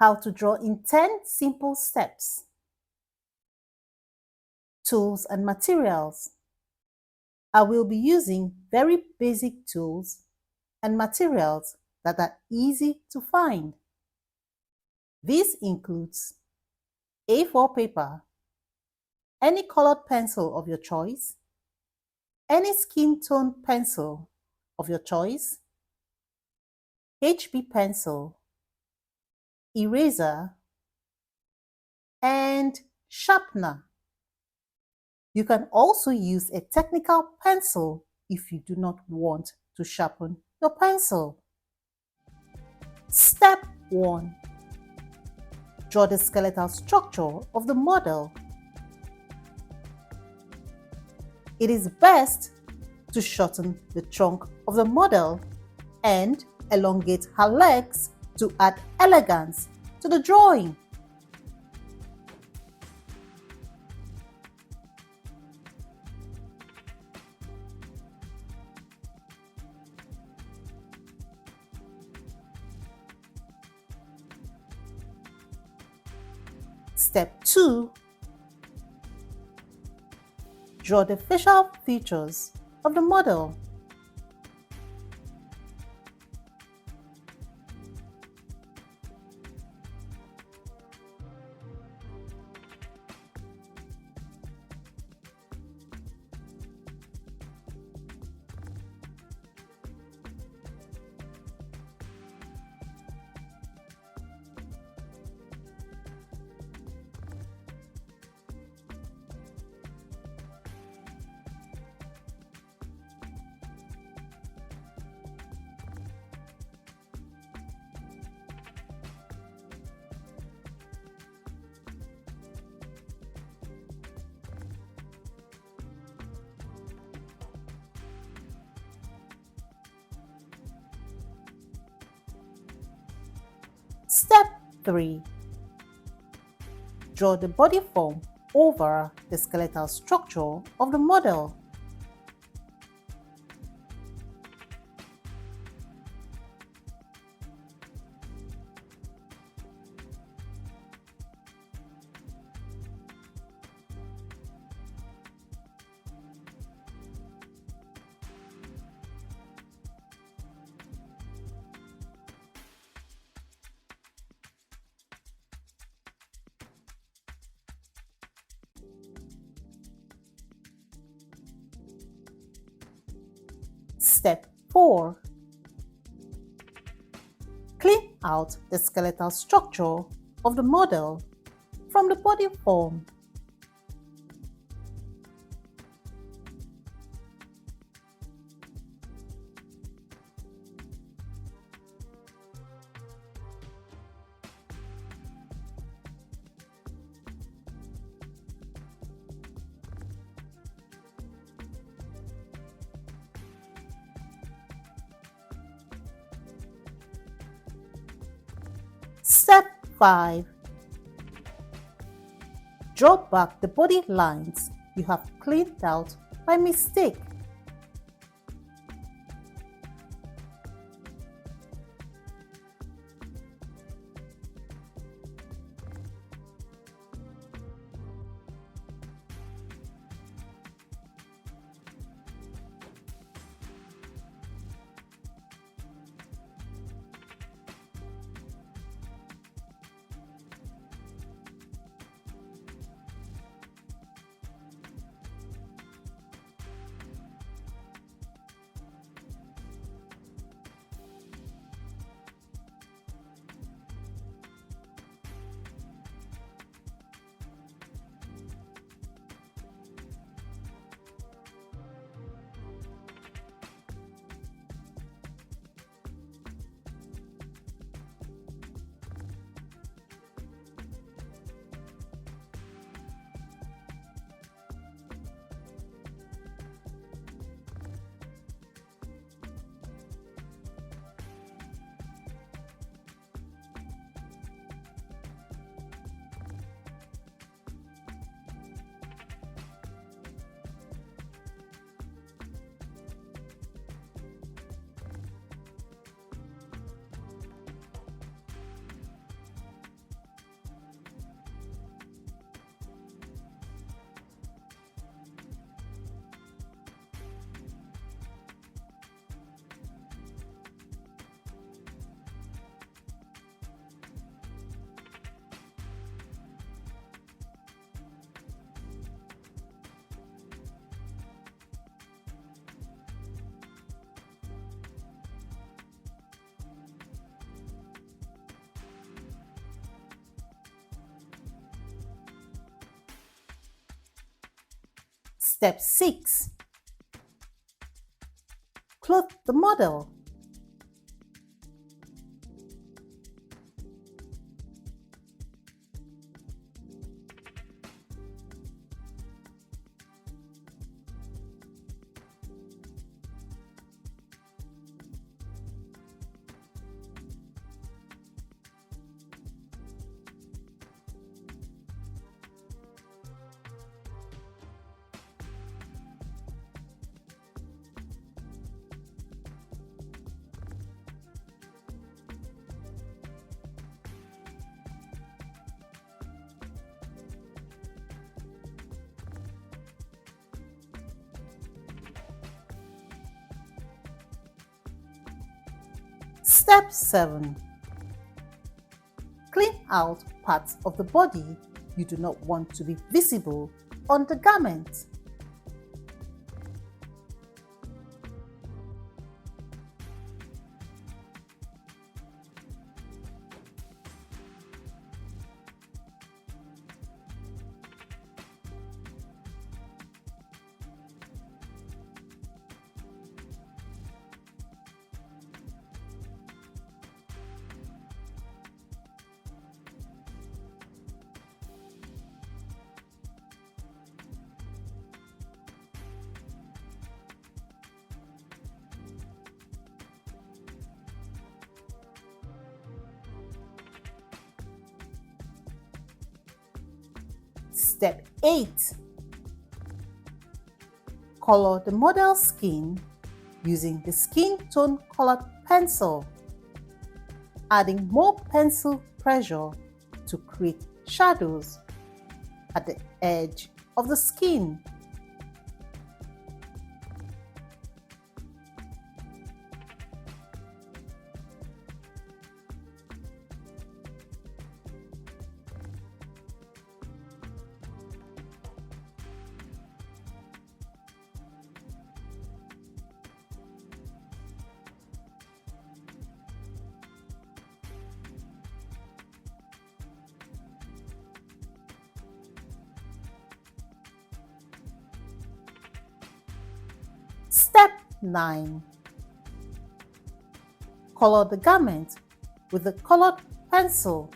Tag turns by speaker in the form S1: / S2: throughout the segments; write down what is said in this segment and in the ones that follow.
S1: How to draw in 10 simple steps. Tools and materials. I will be using very basic tools and materials that are easy to find. This includes A4 paper, any colored pencil of your choice, any skin tone pencil of your choice, HB pencil, eraser, and sharpener. You can also use a technical pencil if you do not want to sharpen your pencil. Step 1. Draw the skeletal structure of the model. It is best to shorten the trunk of the model and elongate her legs to add elegance to the drawing. Step 2. Draw the facial features of the model. Step 3. Draw the body form over the skeletal structure of the model. Step 4. Clean out the skeletal structure of the model from the body form. Step 5. Draw back the body lines you have cleaned out by mistake. Step 6. Clothe the model. Step 7. Clean out parts of the body you do not want to be visible on the garment. Step 8. Color the model's skin using the skin tone colored pencil, adding more pencil pressure to create shadows at the edge of the skin. Step 9. Color the garment with the colored pencil.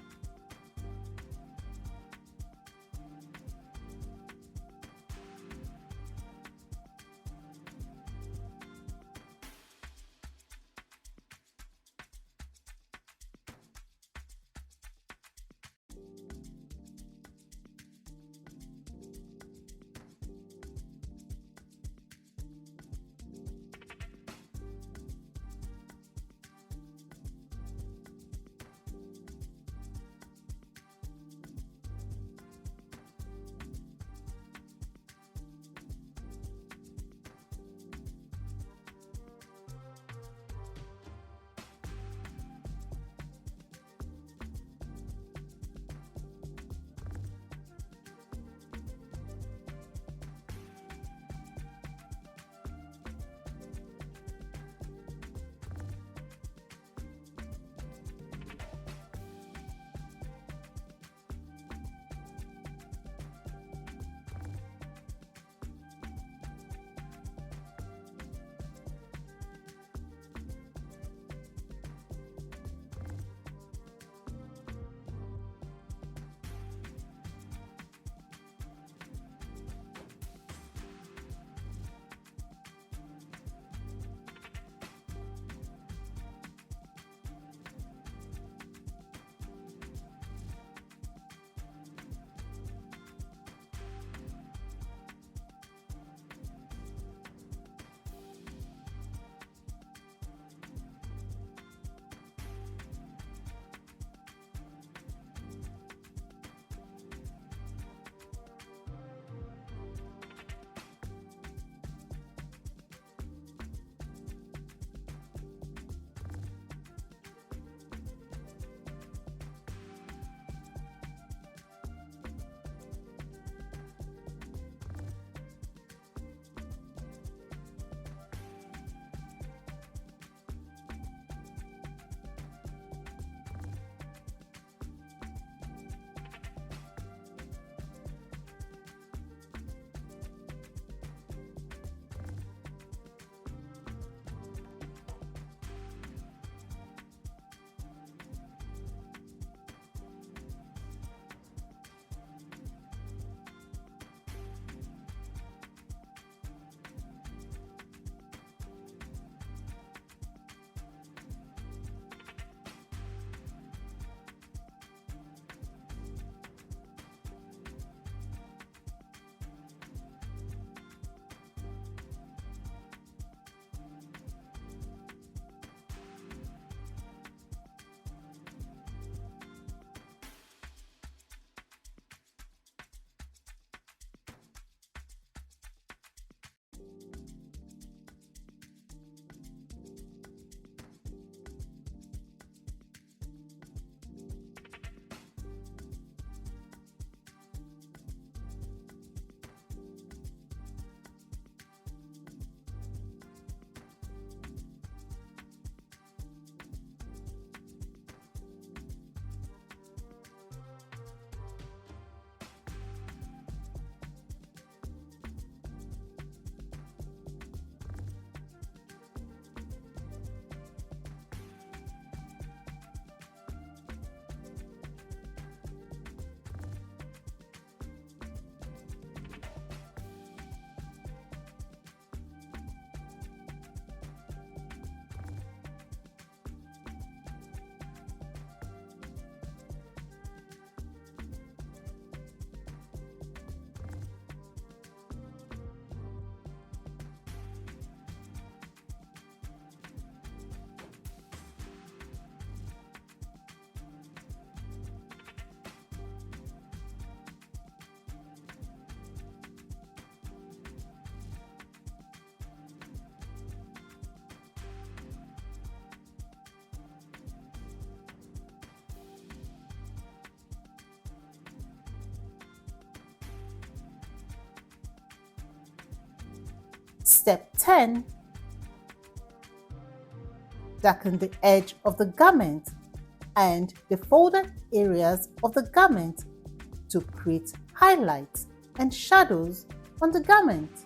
S1: Step 10. Darken the edge of the garment and the folded areas of the garment to create highlights and shadows on the garment.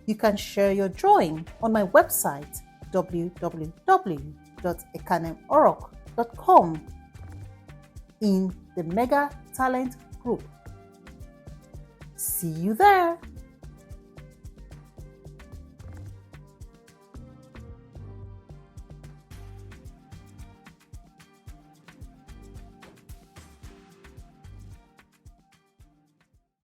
S1: You can share your drawing on my website www.ekanemorok.com in the Mega Talent group. See you there!